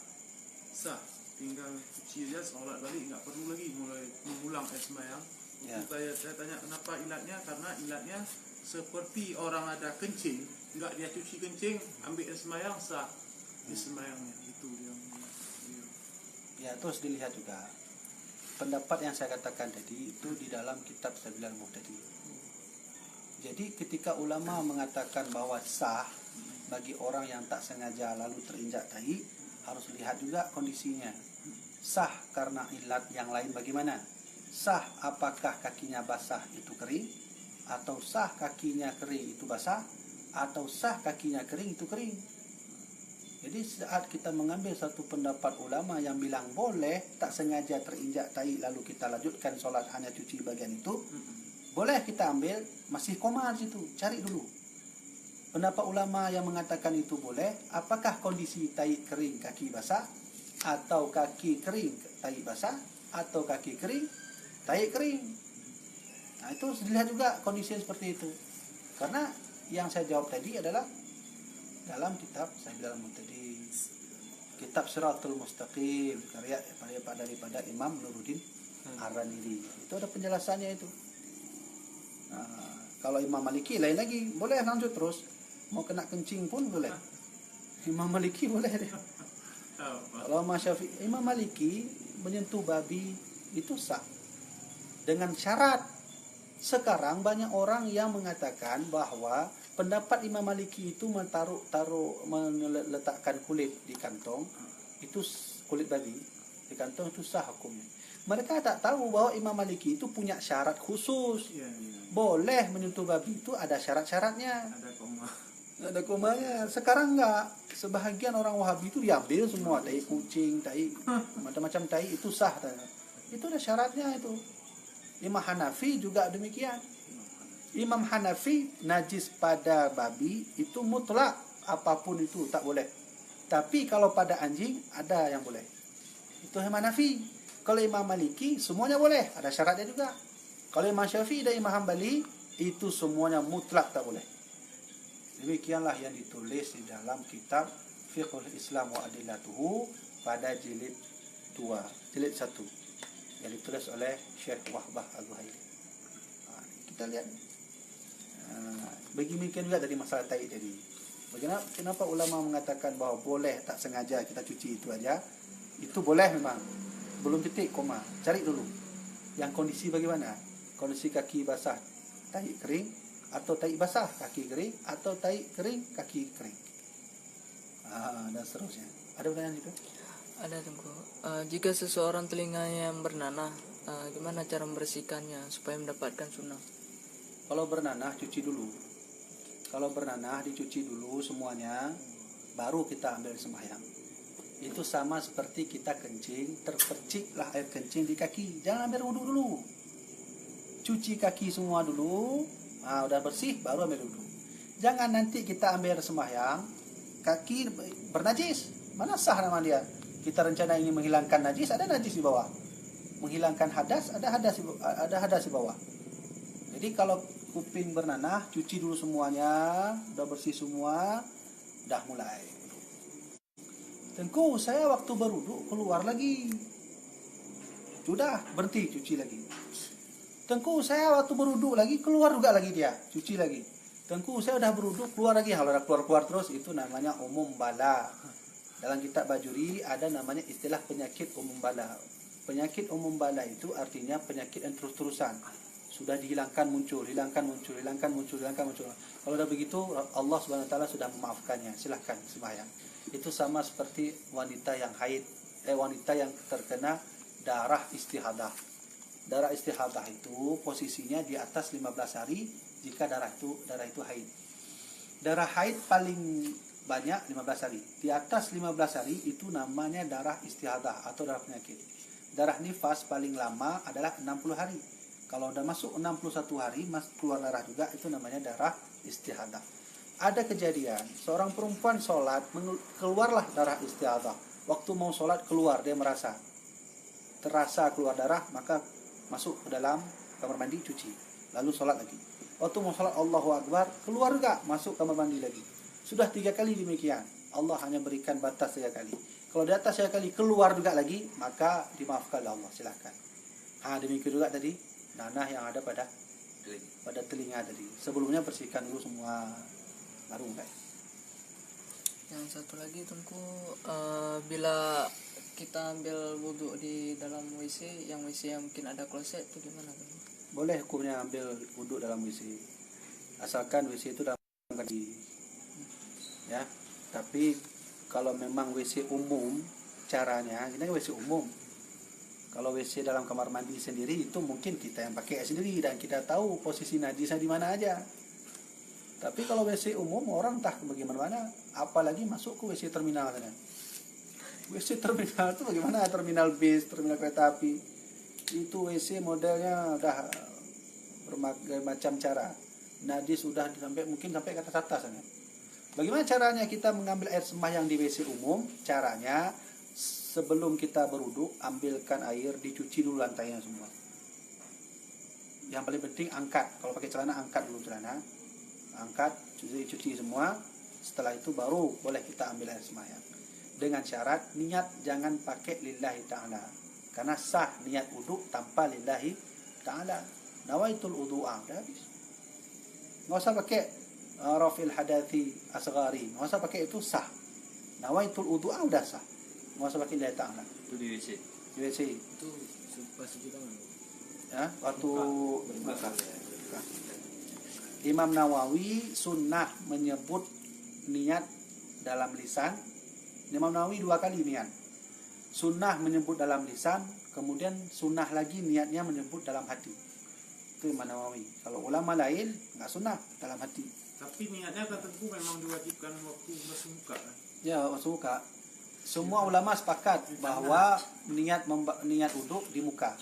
sah, tinggal cuci aja, sholat balik nggak perlu lagi mulai mengulang air sembahyang. Ya. Saya tanya kenapa ilatnya, karena ilatnya seperti orang ada kencing, nggak dia cuci kencing, ambil air sembahyang sah di sembahyangnya, itu dia. Ya, terus dilihat juga pendapat yang saya katakan tadi itu di dalam kitab Sabilal Muhtadi. Jadi ketika ulama mengatakan bahwa sah bagi orang yang tak sengaja lalu terinjak tai, harus lihat juga kondisinya. Sah karena ilat yang lain bagaimana? Sah apakah kakinya basah itu kering, atau sah kakinya kering itu basah, atau sah kakinya kering itu kering. Jadi saat kita mengambil satu pendapat ulama yang bilang boleh tak sengaja terinjak tai lalu kita lanjutkan sholat hanya cuci bagian itu, boleh kita ambil, masih koma di situ, cari dulu. Pendapat ulama yang mengatakan itu boleh, apakah kondisi tai kering kaki basah, atau kaki kering tai basah, atau kaki kering tai kering. Itu dilihat juga kondisi seperti itu. Karena yang saya jawab tadi adalah dalam kitab Sabilal Muhtadi, kitab Siratul Mustaqim karya daripada Imam Nuruddin Ar-Raniri. Itu ada penjelasannya itu. Kalau Imam Maliki lain lagi, boleh lanjut terus, mau kena kencing pun boleh. Imam Maliki boleh dia. Kalau Imam Maliki menyentuh babi itu sah dengan syarat. Sekarang banyak orang yang mengatakan bahwa pendapat Imam Maliki itu meletakkan kulit di kantong, itu kulit babi di kantong itu sah hukumnya. Mereka tak tahu bahwa Imam Maliki itu punya syarat khusus. Boleh menyentuh babi itu ada syarat-syaratnya. Ada komanya. Sekarang enggak. Sebahagian orang Wahabi itu diambil semua, tai kucing, tai macam-macam tai itu sah. Itu ada syaratnya itu. Imam Hanafi juga demikian. Imam Hanafi najis pada babi itu mutlak, apapun itu tak boleh. Tapi kalau pada anjing ada yang boleh. Itu Imam Hanafi. Kalau Imam Maliki semuanya boleh, ada syaratnya juga. Kalau Imam Syafi'i dan Imam Hambali itu semuanya mutlak tak boleh. Demikianlah yang ditulis di dalam kitab Fiqhul Islam wa Adillatuhu pada jilid 2, jilid 1. Yang ditulis oleh Syekh Wahbah Al-Zuhaili. Kita lihat. Begini juga dari masalah tai tadi. Kenapa ulama mengatakan bahwa boleh tak sengaja kita cuci itu aja? Itu boleh memang. Belum titik koma. Cari dulu. Yang kondisi bagaimana? Kondisi kaki basah, tahi kering, atau tahi basah, kaki kering, atau tahi kering, kaki kering. Dan seterusnya. Ada pertanyaan itu? Ada Tengku. Jika seseorang telinganya yang bernanah, gimana cara membersihkannya supaya mendapatkan sunnah? Kalau bernanah cuci dulu. Kalau bernanah dicuci dulu semuanya, baru kita ambil sembahyang. Itu sama seperti kita kencing, terperciklah air kencing di kaki. Jangan ambil wudhu dulu. Cuci kaki semua dulu. Udah bersih, baru ambil wudhu. Jangan nanti kita ambil sembahyang, kaki bernajis. Mana sah nama dia? Kita rencana ingin menghilangkan najis, ada najis di bawah. Menghilangkan hadas, ada hadas di bawah. Jadi kalau kuping bernanah, cuci dulu semuanya, udah bersih semua, udah mulai. Tengku, saya waktu berwudu keluar lagi. Sudah, berhenti, cuci lagi. Tengku, saya waktu berwudu lagi, keluar juga lagi dia, cuci lagi. Tengku, saya udah berwudu, keluar lagi. Kalau udah keluar-keluar terus, itu namanya umum bala. Dalam kitab Bajuri ada namanya istilah penyakit umum bala. Penyakit umum bala itu artinya penyakit yang terus-terusan. Sudah dihilangkan muncul, hilangkan muncul, hilangkan muncul, hilangkan muncul. Kalau sudah begitu, Allah Subhanahu wa taala sudah memaafkannya. Silahkan sembahyang. Itu sama seperti wanita yang haid, wanita yang terkena darah istihadah. Darah istihadah itu posisinya di atas 15 hari jika darah itu haid. Darah haid paling banyak 15 hari. Di atas 15 hari itu namanya darah istihadah atau darah penyakit. Darah nifas paling lama adalah 60 hari. Kalau udah masuk 61 hari, keluar darah juga, itu namanya darah istihadah. Ada kejadian, seorang perempuan sholat, keluarlah darah istihadah. Waktu mau sholat keluar, dia terasa keluar darah, maka masuk ke dalam kamar mandi, cuci. Lalu sholat lagi. Waktu mau sholat Allahu Akbar, keluar juga, masuk kamar mandi lagi. Sudah 3 kali demikian. Allah hanya berikan batas 3 kali. Kalau di atas 3 kali keluar juga lagi, maka dimaafkan oleh Allah. Silahkan. Demikian juga tadi nanah yang ada pada telinga tadi. Sebelumnya bersihkan dulu semua, baru mulai. Yang satu lagi Tengku, bila kita ambil wudhu di dalam WC, yang mungkin ada kloset, itu gimana Tengku? Boleh hukumnya ambil wudhu dalam WC, asalkan WC itu dalam kaki. Ya, tapi kalau memang WC umum, caranya ini WC umum. Kalau WC dalam kamar mandi sendiri itu mungkin kita yang pakai sendiri dan kita tahu posisi najisnya di mana aja. Tapi kalau WC umum orang entah bagaimana, apalagi masuk ke WC terminal sana. WC terminal itu bagaimana? Terminal bis, terminal kereta api. Itu WC modelnya udah berbagai macam cara. Najis sudah mungkin sampai ke atas sana. Bagaimana caranya kita mengambil air sembahyang di WC umum? Caranya sebelum kita berwudu, ambilkan air, dicuci dulu lantainya semua. Yang paling penting angkat. Kalau pakai celana, angkat dulu celana. Angkat, cuci semua. Setelah itu baru boleh kita ambil air sembahyang. Dengan syarat niat jangan pakai lillahi ta'ala. Karena sah niat wudu tanpa lillahi ta'ala. Nawaitul wudu'a, udah habis. Nggak usah pakai rafil hadathi asghari. Nggak usah pakai itu, sah. Nawaitul wudu'a udah sah. Nggak usah pakai lillahi ta'ala. Itu di WC. Di WC. Itu pas cuci tangan. Ya, waktu buka. Imam Nawawi sunnah menyebut niat dalam lisan. Imam Nawawi 2 kali niat. Sunnah menyebut dalam lisan, kemudian sunnah lagi niatnya menyebut dalam hati. Itu Imam Nawawi. Kalau ulama lain nggak sunnah dalam hati. Tapi niatnya tentu memang diwajibkan waktu basuh muka kan? Ya, basuh muka. Semua ulama sepakat bahwa niat wudu di muka.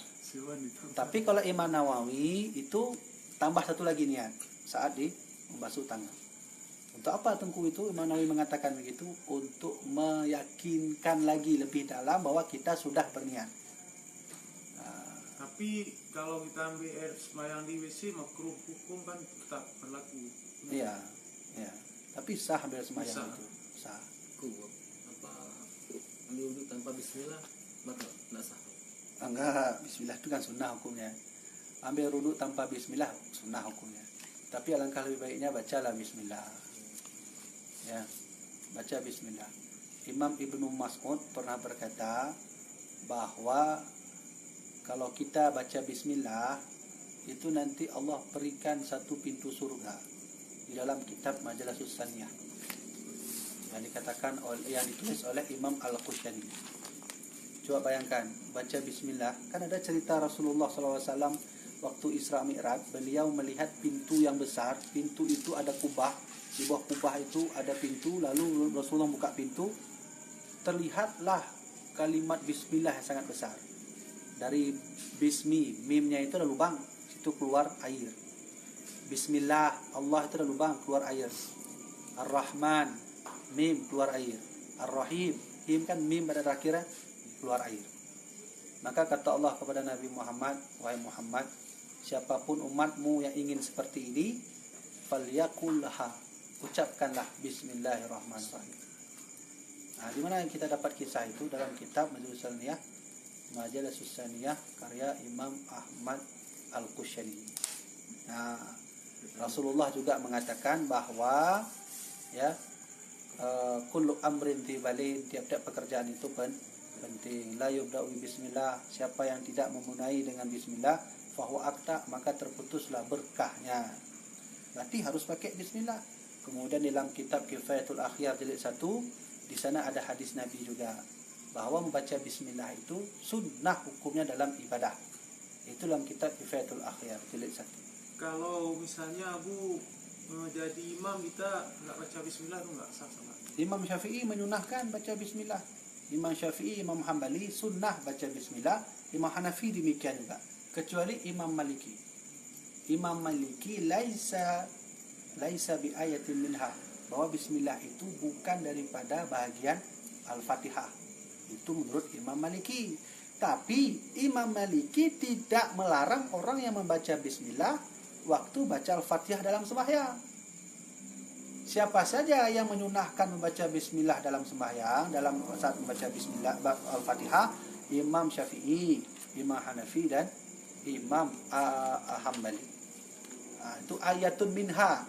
Tapi kalau Imam Nawawi itu tambah satu lagi niat saat di membasuh tangan. Untuk apa Tengku itu Imam Nawawi mengatakan begitu? Untuk meyakinkan lagi lebih dalam bahwa kita sudah berniat. Tapi kalau kita ambil air sembahyang di WC, makruh hukum kan tetap berlaku. Iya, iya. Tapi sah ambil sembahyang Sah. itu. Sah. Ambil wudhu tanpa bismillah batal, enggak sah. Enggak, bismillah itu kan sunnah hukumnya. Ambil wudhu tanpa bismillah sunnah hukumnya. Tapi alangkah lebih baiknya bacalah bismillah. Ya, baca bismillah. Imam Ibnu Mas'ud pernah berkata bahwa kalau kita baca bismillah itu nanti Allah berikan satu pintu surga di dalam kitab Majalasus Saniyah yang dikatakan oleh, yang ditulis oleh Imam Al-Qushani. Coba bayangkan baca bismillah, kan ada cerita Rasulullah SAW waktu Isra Mi'raj, beliau melihat pintu yang besar, pintu itu ada kubah, di bawah kubah itu ada pintu, lalu Rasulullah buka pintu, terlihatlah kalimat bismillah yang sangat besar. Dari bismi, mimnya itu ada lubang, situ keluar air. Bismillah, Allah itu ada lubang, keluar air. Ar-Rahman, mim, keluar air. Ar-Rahim, him kan mim pada akhirnya, keluar air. Maka kata Allah kepada Nabi Muhammad, wahai Muhammad, siapapun umatmu yang ingin seperti ini, falyaqullaha, ucapkanlah bismillahirrahmanirrahim. Nah, di mana kita dapat kisah itu dalam kitab Majalasus Saniyah karya Imam Ahmad Al-Qushani. Nah, Rasulullah juga mengatakan bahwa ya kullu amrin tibalin, tiap-tiap pekerjaan itu penting. La yubda'u bismillah, siapa yang tidak memulai dengan bismillah fahuwa akta, maka terputuslah berkahnya. Berarti harus pakai bismillah. Kemudian dalam kitab Kifayatul Akhyar jilid 1, di sana ada hadis Nabi juga bahwa membaca bismillah itu sunnah hukumnya dalam ibadah. Itu dalam kitab Kifayatul Akhyar jilid 1. Kalau misalnya Abu jadi imam, kita nggak baca bismillah itu nggak sah salat. Imam Syafi'i menyunahkan baca bismillah. Imam Syafi'i, Imam Hambali sunnah baca bismillah. Imam Hanafi demikian juga, kecuali Imam Maliki. Imam Maliki laisa bi ayatin minha, bahwa bismillah itu bukan daripada bahagian Al-Fatihah. Itu menurut Imam Maliki. Tapi Imam Maliki tidak melarang orang yang membaca bismillah waktu baca Al-Fatihah dalam sembahyang. Siapa saja yang menyunahkan membaca bismillah dalam sembahyang, dalam saat membaca bismillah Al-Fatihah, Imam Syafi'i, Imam Hanafi dan Imam Hambali. Itu ayatun minha.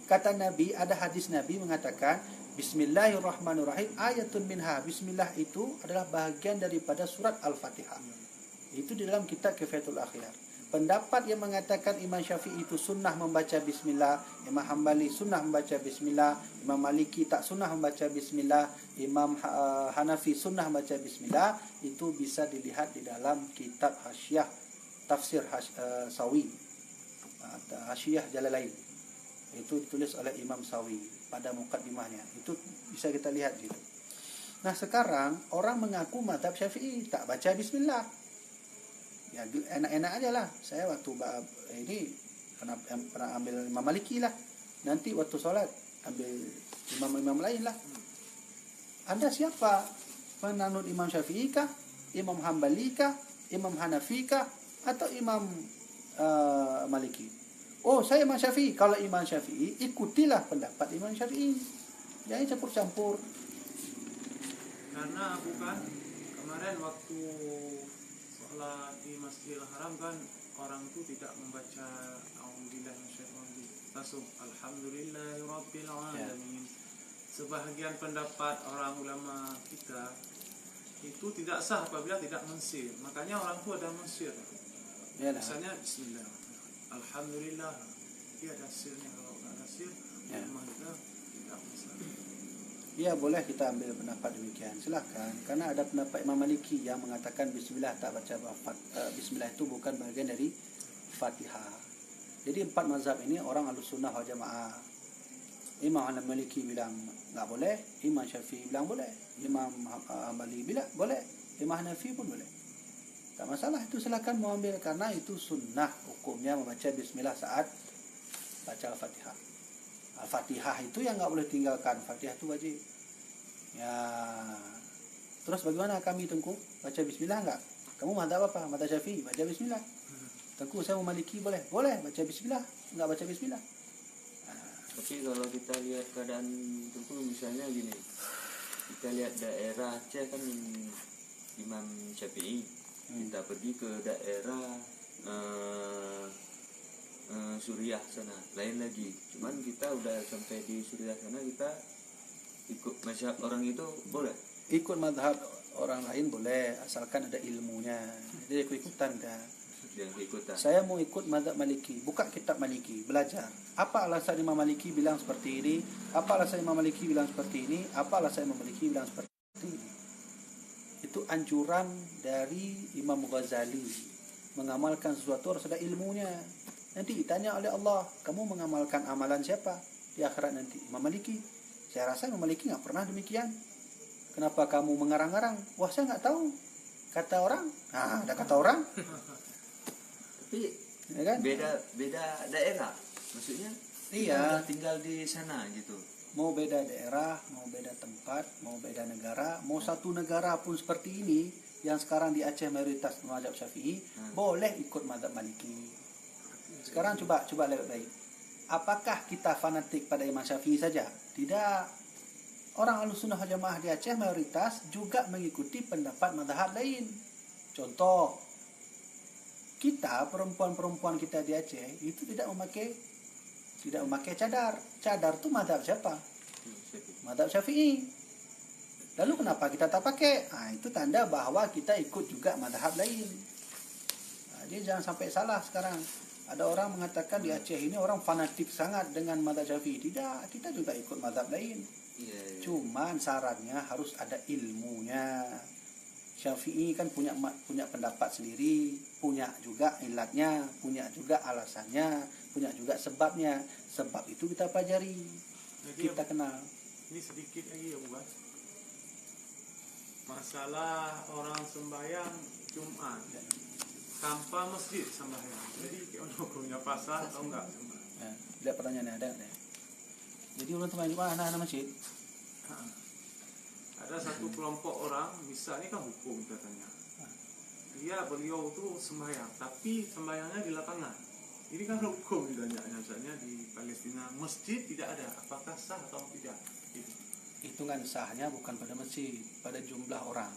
Kata Nabi, ada hadis Nabi mengatakan Bismillahirrahmanirrahim ayatun minha. Bismillah itu adalah bahagian daripada surat Al-Fatihah. Itu di dalam kitab Kifayatul Akhyar. Pendapat yang mengatakan Imam Syafi'i itu sunnah membaca bismillah, Imam Hambali sunnah membaca bismillah, Imam Maliki tak sunnah membaca bismillah, Imam Hanafi sunnah membaca bismillah, itu bisa dilihat di dalam kitab Hasyiah Tafsir Sawi, Hasyiah Jalalain. Itu ditulis oleh Imam Sawi pada mukaddimahnya. Itu bisa kita lihat gitu. Nah, sekarang orang mengaku mazhab Syafi'i tak baca bismillah. Ya enak-enak aja lah. Saya waktu ini pernah ambil Imam Maliki lah. Nanti waktu sholat ambil imam-imam lain lah. Anda siapa? Penanut Imam Syafi'i kah? Imam Hambali kah? Imam Hanafi kah? Atau Imam Maliki? Oh, saya Imam Syafi'i. Kalau Imam Syafi'i, ikutilah pendapat Imam Syafi'i. Jangan campur-campur. Karena bukan kemarin waktu sholat di Masjidil Haram kan orang itu tidak membaca A'udzubillahi minasyaitonir rajim, langsung Alhamdulillahirabbil alamin. Sebahagian pendapat orang ulama kita itu tidak sah apabila tidak mensir. Makanya orang tua ada mensir. Biasanya bismillah, alhamdulillah, dia ada sirnya. Kalau nggak ada sir, maka tidak masalah. Ya, boleh kita ambil pendapat demikian. Silakan. Karena ada pendapat Imam Maliki yang mengatakan bismillah tak baca bismillah itu bukan bagian dari Fatihah. Jadi 4 mazhab ini orang Ahlussunnah wal Jamaah. Imam Maliki bilang enggak boleh, Imam Syafi'i bilang boleh, Imam Hambali bilang boleh, Imam Hanafi pun boleh. Tak masalah, itu silakan mau ambil karena itu sunnah hukumnya membaca bismillah saat baca Al-Fatihah. Al-Fatihah itu yang enggak boleh tinggalkan. Fatihah itu wajib. Ya. Terus bagaimana kami Tengku? Baca bismillah enggak? Kamu mazhab apa? Mazhab Syafi'i, baca bismillah. Tengku saya mau Maliki boleh? Boleh baca bismillah, enggak baca bismillah. Tapi kalau kita lihat keadaan tentu misalnya gini, kita lihat daerah Aceh kan Imam Syafi'i, kita pergi ke daerah Suriah sana lain lagi. Cuman kita udah sampai di Suriah sana, kita ikut mazhab orang itu boleh? Ikut madhab orang lain boleh, asalkan ada ilmunya. Jadi ikut-ikutan dah. Yang keikutan. Saya mau ikut mazhab Maliki, buka kitab Maliki, belajar. Apa alasan Imam Maliki bilang seperti ini? Apa alasan Imam Maliki bilang seperti ini? Apa alasan Imam Maliki bilang seperti ini? Itu anjuran dari Imam Ghazali. Mengamalkan sesuatu harus ada ilmunya. Nanti ditanya oleh Allah, kamu mengamalkan amalan siapa di akhirat nanti? Imam Maliki. Saya rasa Imam Maliki nggak pernah demikian. Kenapa kamu mengarang-arang? Wah, saya nggak tahu. Kata orang. Nah, ada kata orang. Tapi Ya kan? beda daerah. Maksudnya Iya. kita tinggal di sana gitu. Mau beda daerah, mau beda tempat, mau beda negara, mau satu negara pun seperti ini, yang sekarang di Aceh mayoritas mazhab Syafi'i, boleh ikut mazhab Maliki. Sekarang coba lihat baik. Apakah kita fanatik pada Imam Syafi'i saja? Tidak. Orang Ahlussunnah wal Jamaah di Aceh mayoritas juga mengikuti pendapat mazhab lain. Contoh, kita perempuan-perempuan kita di Aceh itu tidak memakai cadar. Cadar itu mazhab siapa? Mazhab Syafi'i. Lalu kenapa kita tak pakai? Nah, itu tanda bahwa kita ikut juga mazhab lain. Nah, jadi jangan sampai salah sekarang. Ada orang mengatakan di Aceh ini orang fanatik sangat dengan mazhab Syafi'i. Tidak, kita juga ikut mazhab lain. Iya. Cuman syaratnya harus ada ilmunya. Syafi'i kan punya pendapat sendiri, punya juga ilatnya, punya juga alasannya, punya juga sebabnya. Sebab itu kita pelajari, Jadi kita kenal. ini sedikit lagi ya Bukan. Masalah orang sembahyang Jumat tanpa masjid sembahyang. Jadi kalau punya pasar atau enggak sembahyang. Ya, lihat pertanyaannya ada nggak? Jadi orang teman juga anak-anak masjid. Ada satu kelompok orang, misalnya kan hukum katanya. Beliau tuh sembahyang, tapi sembahyangnya di lapangan. Ini kan hukum ditanya, misalnya di Palestina masjid tidak ada, apakah sah atau tidak? Gitu. Hitungan sahnya bukan pada masjid, pada jumlah orang.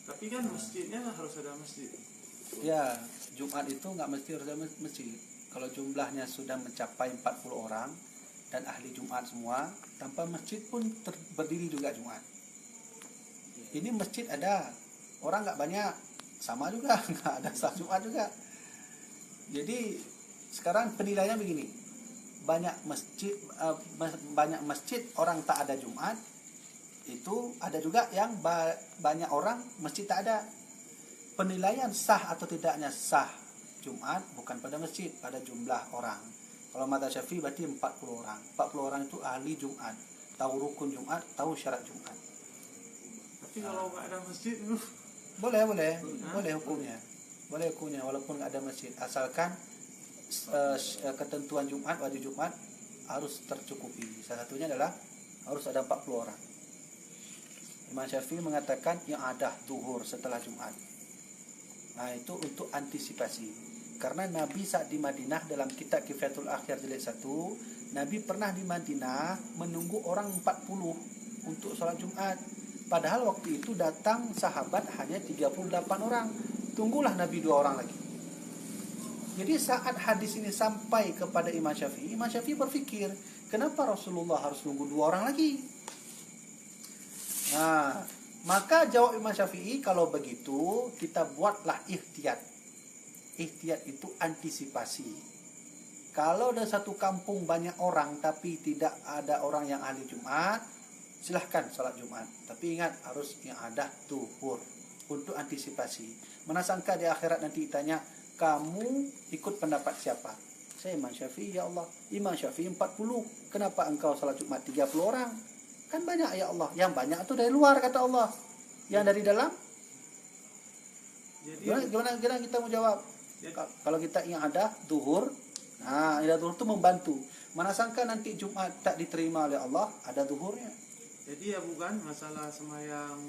Tapi kan masjidnya harus ada masjid. Ya, Jumat itu nggak mesti harus ada masjid. Kalau jumlahnya sudah mencapai 40 orang dan ahli Jumat semua, tanpa masjid pun berdiri juga Jumat. Ini masjid ada, orang nggak banyak, sama juga, nggak ada sah Jumat juga. Jadi sekarang penilaiannya begini, banyak masjid orang tak ada Jumat, itu ada juga yang banyak orang masjid tak ada. Penilaian sah atau tidaknya sah Jumat bukan pada masjid, pada jumlah orang. Kalau mazhab Syafi'i berarti 40 orang. 40 orang itu ahli Jumat, tahu rukun Jumat, tahu syarat Jumat. Tapi kalau nggak ada masjid, Boleh hukumnya. Boleh hukumnya walaupun nggak ada masjid, asalkan ketentuan Jumat, wajib Jumat harus tercukupi. Salah satunya adalah harus ada 40 orang. Imam Syafi'i mengatakan yang ada zuhur setelah Jumat. Nah, itu untuk antisipasi. Karena Nabi saat di Madinah dalam kitab Kifayatul Akhir jilid 1, Nabi pernah di Madinah menunggu orang 40 untuk sholat Jumat. Padahal waktu itu datang sahabat hanya 38 orang. Tunggulah Nabi 2 orang lagi. Jadi saat hadis ini sampai kepada Imam Syafi'i berpikir, kenapa Rasulullah harus nunggu 2 orang lagi? Nah, maka jawab Imam Syafi'i, kalau begitu kita buatlah ihtiyat. Ihtiyat itu antisipasi. Kalau ada satu kampung banyak orang tapi tidak ada orang yang ahli Jumat, silahkan sholat Jumat. Tapi ingat harus yang ada zuhur untuk antisipasi. Mana sangka di akhirat nanti ditanya, kamu ikut pendapat siapa? Saya Imam Syafi'i, ya Allah. Imam Syafi'i 40. Kenapa engkau sholat Jumat 30 orang? Kan banyak ya Allah. Yang banyak itu dari luar kata Allah. Yang dari dalam? jadi Gimana kita mau jawab? Kalau kita yang ada zuhur, nah ada zuhur itu membantu. Mana sangka nanti Jumat tak diterima oleh Allah, ada zuhurnya. Jadi ya bukan masalah semayang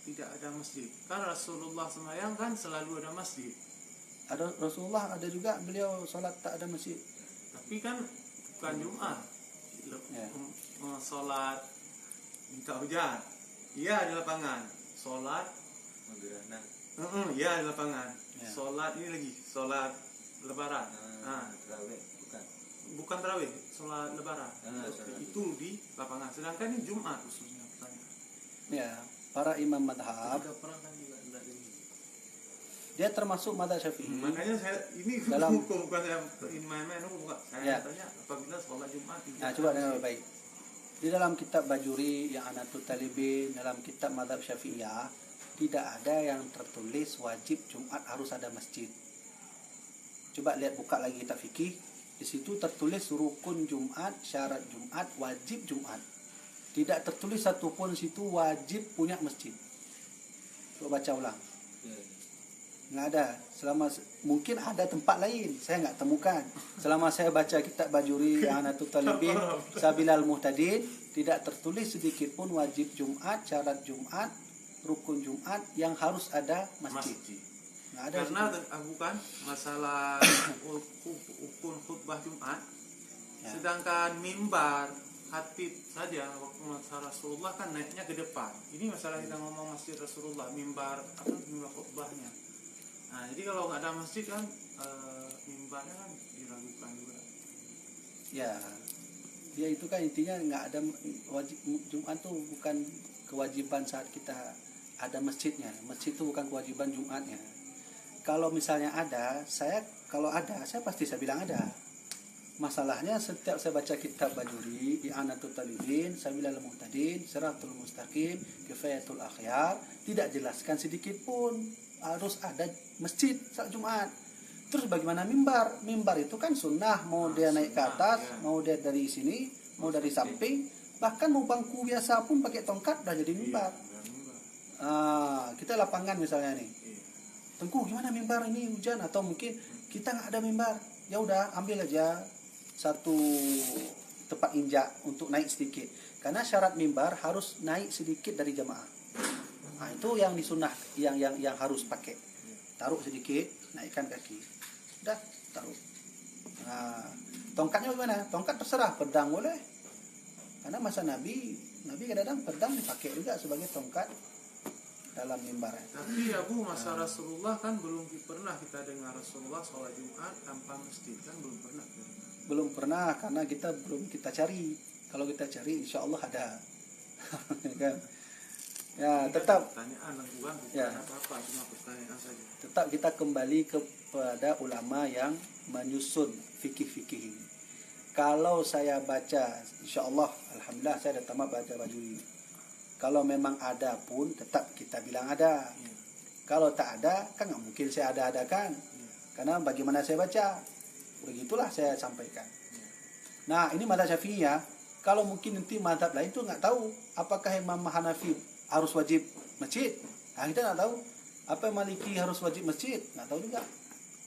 tidak ada masjid. Kan Rasulullah semayang kan selalu ada masjid. Ada Rasulullah, ada juga beliau sholat tak ada masjid. Tapi kan bukan Jumat. Ya. Sholat minta hujan. Iya di lapangan. Sholat Magerana. iya di lapangan. Ya. Sholat ini lagi, sholat lebaran. Terawih bukan. bukan tarawih, sholat lebaran. Sholat. Itu di lapangan. Sedangkan ini Jumat khususnya pertanyaan. Ya, para imam madhab Ada perang kan juga enggak ini. dia termasuk madhab Syafi'i. Makanya saya ini Dalam- bukan saya imam-imam bukan. Saya Ya. tanya apabila sholat Jumat. Nah, coba dengar baik. Di dalam kitab Bajuri yang Anatul Talibin, dalam kitab madhab Syafi'iyah, tidak ada yang tertulis wajib Jumat harus ada masjid. Coba lihat, buka lagi kitab fikih. Di situ tertulis rukun Jumat, syarat Jumat, wajib Jumat. Tidak tertulis satupun situ wajib punya masjid. Coba baca ulang. Ya. Nggak ada. Mungkin ada tempat lain, saya nggak temukan. Selama saya baca kitab Bajuri yang Anatul Talibin, Sabilal Muhtadin, tidak tertulis sedikit pun wajib Jumat, syarat Jumat, rukun Jumat yang harus ada masjid. Nggak ada. Karena situ. bukan masalah ukun khutbah Jumat. Ya. Sedangkan mimbar khatib saja waktu masa Rasulullah kan naiknya ke depan. Ini masalah kita ngomong masjid Rasulullah, mimbar khutbahnya. Nah, jadi kalau nggak ada masjid kan mimbarnya kan diragukan juga. Ya, dia itu kan intinya nggak ada wajib Jumat tuh bukan kewajiban saat kita ada masjidnya. Masjid itu bukan kewajiban Jumatnya. Kalau misalnya ada, saya pasti saya bilang ada. Masalahnya setiap saya baca kitab Bajuri, I'anatul Talibin, Sabilal Muhtadin, Siratul Mustaqim, Kifayatul Akhyar, tidak jelaskan sedikit pun harus ada masjid saat Jumat. Terus bagaimana mimbar? Mimbar itu kan sunnah, mau dia naik ke atas, ya. mau dia dari sini, mau dari samping, bahkan mau bangku biasa pun pakai tongkat dah jadi mimbar. Kita lapangan misalnya nih. Tengku gimana mimbar ini hujan atau mungkin kita nggak ada mimbar, ya udah ambil aja satu tempat injak untuk naik sedikit, karena syarat mimbar harus naik sedikit dari jamaah. Nah, itu yang disunah, yang harus pakai, taruh sedikit, naikkan kaki, udah taruh. Nah, tongkatnya bagaimana? Tongkat terserah, pedang boleh, karena masa Nabi kadang-kadang pedang dipakai juga sebagai tongkat dalam mimbar. Tapi ya Bu, masa Rasulullah kan belum pernah kita dengar Rasulullah sholat Jumat tanpa masjid, kan belum pernah. Belum pernah, karena belum kita cari. Kalau kita cari insya Allah ada. Kan? Ya, tetap Pertanyaan bukan Ya. apa-apa, cuma pertanyaan saja. tetap kita kembali kepada ulama yang menyusun fikih-fikih ini. Kalau saya baca, insya Allah, alhamdulillah saya ada tamat baca Bajuri. Kalau memang ada pun tetap kita bilang ada. Kalau tak ada, kan nggak mungkin saya ada-adakan. Karena bagaimana saya baca, begitulah saya sampaikan. Nah, ini mazhab Syafi'i ya. Kalau mungkin nanti mazhab lain tuh nggak tahu apakah Imam Hanafi harus wajib masjid. Nah, kita nggak tahu. Apa Maliki harus wajib masjid? Nggak tahu juga.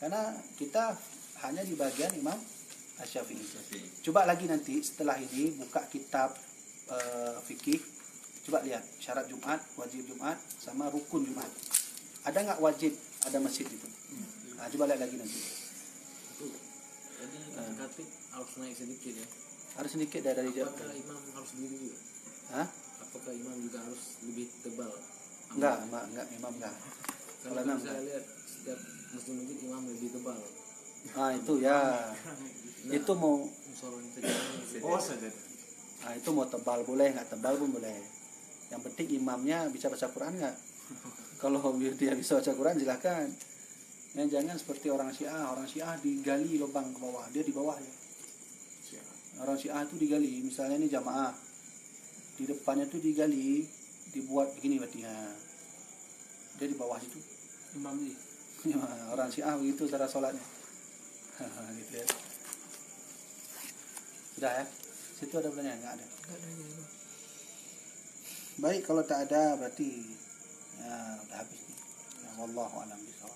Karena kita hanya di bagian Imam Syafi'i. Coba lagi nanti setelah ini buka kitab fikih. Coba lihat syarat Jumat, wajib Jumat, sama rukun Jumat. Ada nggak wajib ada masjid itu? Nah, coba lihat lagi nanti. Jadi khatib harus naik sedikit ya. Harus sedikit dari Apakah imam harus berdiri juga? Hah? Apakah imam juga harus lebih tebal? Enggak, imam enggak. Karena Kalau kan imam saya lihat setiap masjid imam lebih tebal. Nah, itu ya. Itu mau Musolanya saja. Oh saja. Nah, itu mau tebal boleh, nggak tebal pun boleh. Yang penting imamnya bisa baca Quran nggak? Kalau dia bisa baca Quran silahkan. Ya, jangan seperti orang Syiah digali lubang ke bawah, dia di bawah ya. Orang Syiah itu digali, misalnya ini jamaah, di depannya tuh digali, dibuat begini berarti ya. Dia di bawah itu. Imam ini. Orang Syiah begitu cara sholatnya. Gitu ya. Sudah ya? Situ ada pertanyaan? Nggak ada. Nggak ada ya. Baik, kalau tak ada berarti ya udah habis nih. Ya, wallahu a'lam bishawab.